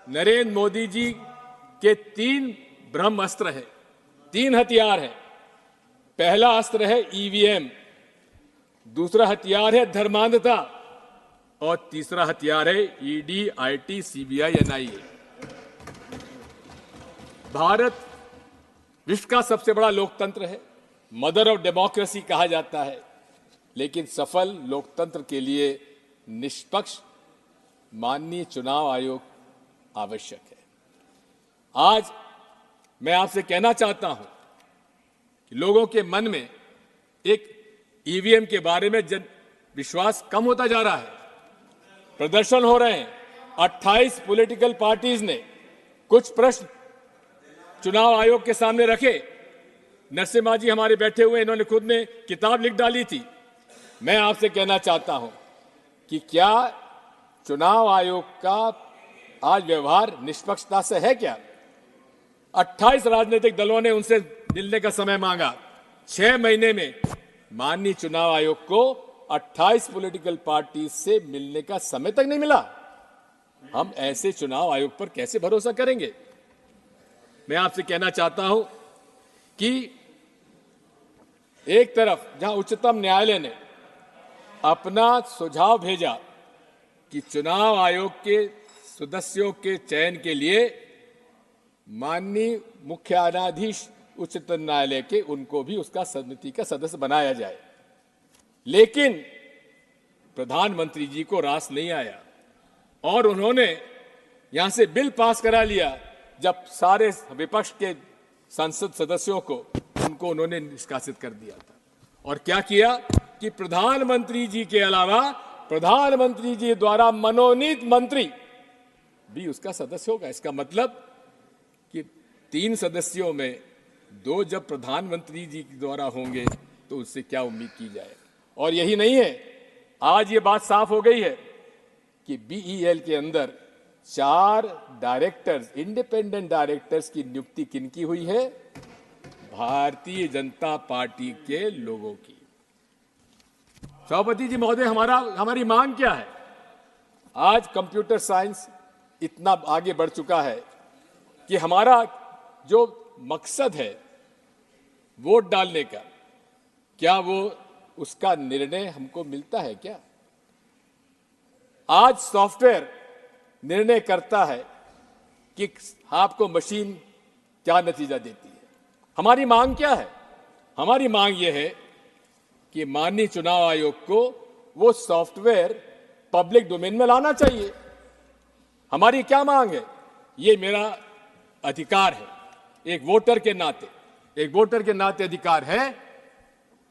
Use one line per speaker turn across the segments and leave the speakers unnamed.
नरेंद्र मोदी जी के 3 ब्रह्मास्त्र हैं, 3 हथियार हैं। पहला अस्त्र है ईवीएम, दूसरा हथियार है धर्मांधता और तीसरा हथियार है ED, IT, CBI, NIA. Bharat विश्व का सबसे बड़ा लोकतंत्र है, मदर ऑफ डेमोक्रेसी कहा जाता है, लेकिन सफल लोकतंत्र के लिए निष्पक्ष माननीय चुनाव आयोग आवश्यक है। आज मैं आपसे कहना चाहता हूं कि लोगों के मन में एक ईवीएम के बारे में विश्वास कम होता जा रहा है। प्रदर्शन हो रहे हैं। 28 पॉलिटिकल पार्टीज ने कुछ प्रश्न चुनाव आयोग के सामने रखे। नरसिम्हा जी हमारे बैठे हुए, इन्होंने खुद ने किताब लिख डाली थी। मैं आपसे कहना चाहता हूं कि क्या चुनाव आयोग का आज व्यवहार निष्पक्षता से है क्या? 28 राजनीतिक दलों ने उनसे मिलने का समय मांगा। 6 महीने में माननीय चुनाव आयोग को 28 पॉलिटिकल पार्टी से मिलने का समय तक नहीं मिला। हम ऐसे चुनाव आयोग पर कैसे भरोसा करेंगे? मैं आपसे कहना चाहता हूं कि एक तरफ जहां उच्चतम न्यायालय ने अपना सुझाव भेजा कि चुनाव आयोग के सदस्यों के चयन के लिए माननीय मुख्य न्यायाधीश उच्चतम न्यायालय के उनको भी उसका समिति का सदस्य बनाया जाए, लेकिन प्रधानमंत्री जी को रास नहीं आया और उन्होंने यहां से बिल पास करा लिया। जब सारे विपक्ष के संसद सदस्यों को उनको उन्होंने निष्कासित कर दिया था। और क्या किया कि प्रधानमंत्री जी के अलावा प्रधानमंत्री जी द्वारा मनोनीत मंत्री भी उसका सदस्य होगा। इसका मतलब कि 3 सदस्यों में 2 जब प्रधानमंत्री जी द्वारा होंगे तो उससे क्या उम्मीद की जाए? और यही नहीं है, आज ये बात साफ हो गई है कि बीईएल के अंदर 4 डायरेक्टर्स, इंडिपेंडेंट डायरेक्टर्स की नियुक्ति किनकी हुई है? भारतीय जनता पार्टी के लोगों की। सभापति जी महोदय, हमारी मांग क्या है? आज कंप्यूटर साइंस इतना आगे बढ़ चुका है कि हमारा जो मकसद है वोट डालने का, क्या वो उसका निर्णय हमको मिलता है क्या? आज सॉफ्टवेयर निर्णय करता है कि आपको मशीन क्या नतीजा देती है। हमारी मांग क्या है? हमारी मांग यह है कि माननीय चुनाव आयोग को वो सॉफ्टवेयर पब्लिक डोमेन में लाना चाहिए। हमारी क्या मांग है? ये मेरा अधिकार है, एक वोटर के नाते अधिकार है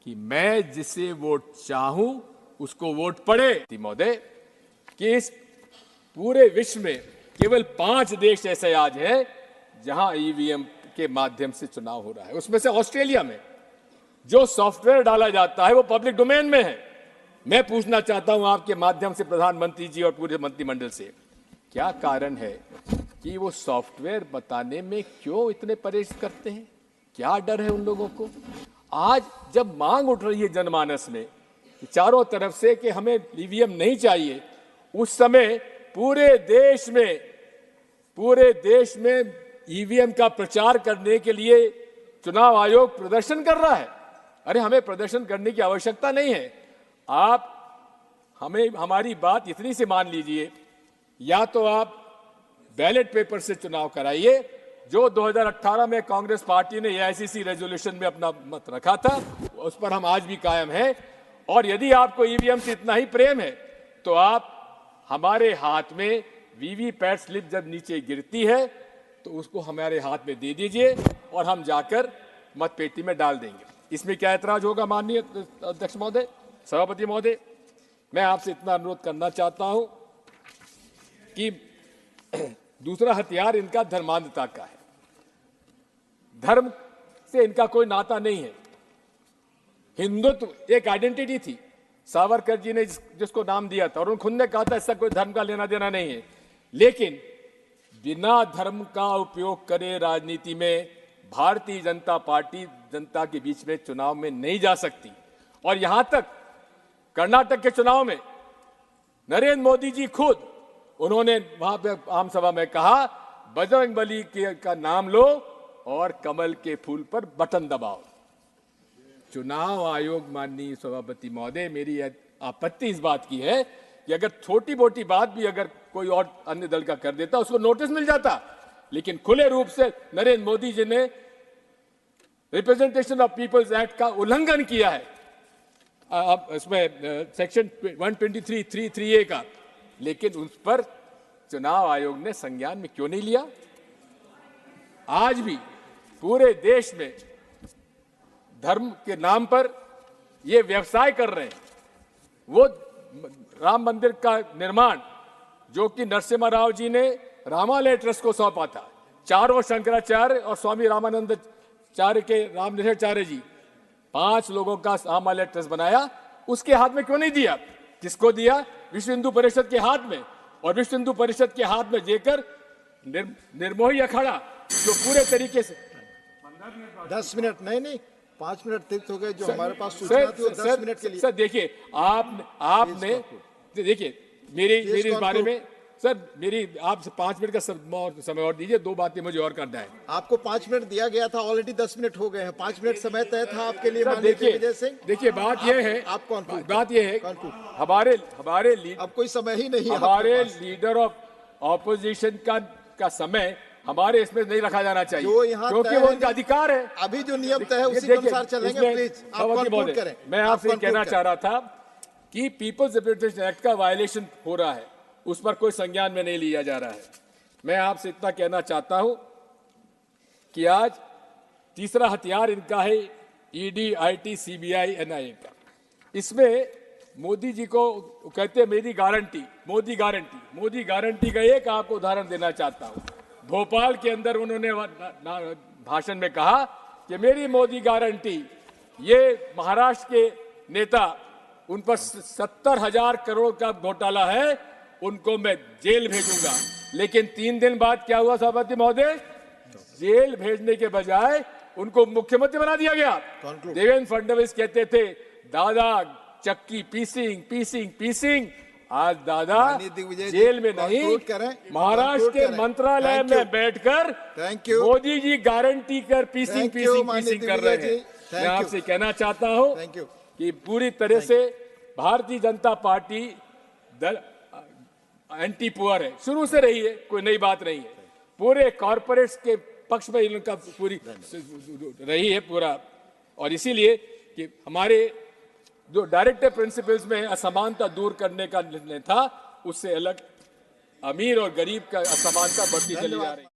कि मैं जिसे वोट चाहूं उसको वोट पड़े। महोदय, कि इस पूरे विश्व में केवल 5 देश ऐसे आज हैं जहां ईवीएम के माध्यम से चुनाव हो रहा है। उसमें से ऑस्ट्रेलिया में जो सॉफ्टवेयर डाला जाता है वो पब्लिक डोमेन में है। मैं पूछना चाहता हूं आपके माध्यम से प्रधानमंत्री जी और पूरे मंत्रिमंडल से, क्या कारण है कि वो सॉफ्टवेयर बताने में क्यों इतने परहेज करते हैं? क्या डर है उन लोगों को? आज जब मांग उठ रही है जनमानस में चारों तरफ से कि हमें ईवीएम नहीं चाहिए, उस समय पूरे देश में ईवीएम का प्रचार करने के लिए चुनाव आयोग प्रदर्शन कर रहा है। अरे, हमें प्रदर्शन करने की आवश्यकता नहीं है। आप हमारी बात इतनी सी मान लीजिए, या तो आप बैलेट पेपर से चुनाव कराइए, जो 2018 में कांग्रेस पार्टी ने एआईसीसी रेजोल्यूशन में अपना मत रखा था, उस पर हम आज भी कायम हैं। और यदि आपको ईवीएम से इतना ही प्रेम है तो आप हमारे हाथ में वीवीपैट स्लिप जब नीचे गिरती है तो उसको हमारे हाथ में दे दीजिए और हम जाकर मतपेटी में डाल देंगे। इसमें क्या ऐतराज होगा? माननीय अध्यक्ष महोदय, सभापति महोदय, मैं आपसे इतना अनुरोध करना चाहता हूं कि दूसरा हथियार इनका धर्मांधता का है। धर्म से इनका कोई नाता नहीं है। हिंदुत्व एक आइडेंटिटी थी, सावरकर जी ने जिसको नाम दिया था, और उन्होंने खुद ने कहा था इसका कोई धर्म का लेना देना नहीं है। लेकिन बिना धर्म का उपयोग करे राजनीति में भारतीय जनता पार्टी जनता के बीच में चुनाव में नहीं जा सकती। और यहां तक कर्नाटक के चुनाव में नरेंद्र मोदी जी खुद उन्होंने वहां पे आम सभा में कहा, बजरंगबली का नाम लो और कमल के फूल पर बटन दबाओ। चुनाव आयोग, माननीय सभापति महोदय, मेरी आपत्ति इस बात की है कि अगर छोटी मोटी बात भी अगर कोई और अन्य दल का कर देता, उसको नोटिस मिल जाता, लेकिन खुले रूप से नरेंद्र मोदी जी ने रिप्रेजेंटेशन ऑफ पीपल्स एक्ट का उल्लंघन किया है, अब इसमें सेक्शन 123(3)(a) का, लेकिन उस पर चुनाव आयोग ने संज्ञान में क्यों नहीं लिया? आज भी पूरे देश में धर्म के नाम पर ये व्यवसाय कर रहे हैं। वो राम मंदिर का निर्माण जो कि नरसिम्हा राव जी ने रामालय ट्रस्ट को सौंपा था, चारों शंकराचार्य और स्वामी रामानंदाचार्य के रामनिधाचार्य जी, 5 लोगों का रामालय ट्रस्ट बनाया, उसके हाथ में क्यों नहीं दिया? किसको दिया? विश्व हिंदू परिषद के हाथ में। और विश्व हिंदू परिषद के हाथ में देकर निर्मोही अखाड़ा जो पूरे तरीके से
10 मिनट नहीं 5 मिनट तीर्थ हो गए, जो हमारे पास सूचना थी वो 10 मिनट के लिए।
सर देखिए, आपने देखिए मेरी इस बारे में सर, मेरी आपसे 5 मिनट का समय और दीजिए, 2 बातें मुझे और करना है।
आपको 5 मिनट दिया गया था, ऑलरेडी 10 मिनट हो गए हैं। 5 मिनट समय तय था आपके लिए।
देखिए बात यह है,
आप कौन
बात यह है, हमारे
अब कोई समय ही नहीं है।
हमारे लीडर ऑफ ऑपोजिशन का समय हमारे इसमें नहीं रखा जाना चाहिए, क्योंकि वो उनका अधिकार है।
अभी जो नियम तय है उसी के अनुसार चलेंगे। प्लीज आप कंक्लूड करें।
मैं आपसे कहना चाह रहा था कि पीपल्स रिप्रेजेंटेशन एक्ट का वायलेशन हो रहा है, उस पर कोई संज्ञान में नहीं लिया जा रहा है। मैं आपसे इतना कहना चाहता हूं कि आज तीसरा हथियार इनका है ईडी, आईटी, सीबीआई, एनआईए का। इसमें मोदी जी को कहते हैं मेरी गारंटी, मोदी गारंटी का एक आपको उदाहरण देना चाहता हूं। भोपाल के अंदर उन्होंने भाषण में कहा कि मेरी मोदी गारंटी, ये महाराष्ट्र के नेता, उन पर 70,000 करोड़ का घोटाला है, उनको मैं जेल भेजूंगा। लेकिन 3 दिन बाद क्या हुआ सभापति महोदय? जेल भेजने के बजाय उनको मुख्यमंत्री बना दिया गया। देवेंद्र फडणवीस कहते थे दादा चक्की पीसिंग, आज दादा जेल में नहीं, महाराष्ट्र के मंत्रालय में बैठकर मोदी जी गारंटी कर पीसिंग कर रहे हैं। मैं आपसे कहना चाहता हूं कि पूरी तरह से Bharatiya Janata party anti poor है, शुरू से रही है, कोई नई बात नहीं है। पूरे कॉर्पोरेट्स के पक्ष में इनका पूरी रही है पूरा। और इसीलिए कि हमारे जो डायरेक्टिव प्रिंसिपल्स में असमानता दूर करने का निर्णय था, उससे अलग अमीर और गरीब का असमानता बढ़ती चली जा रही है।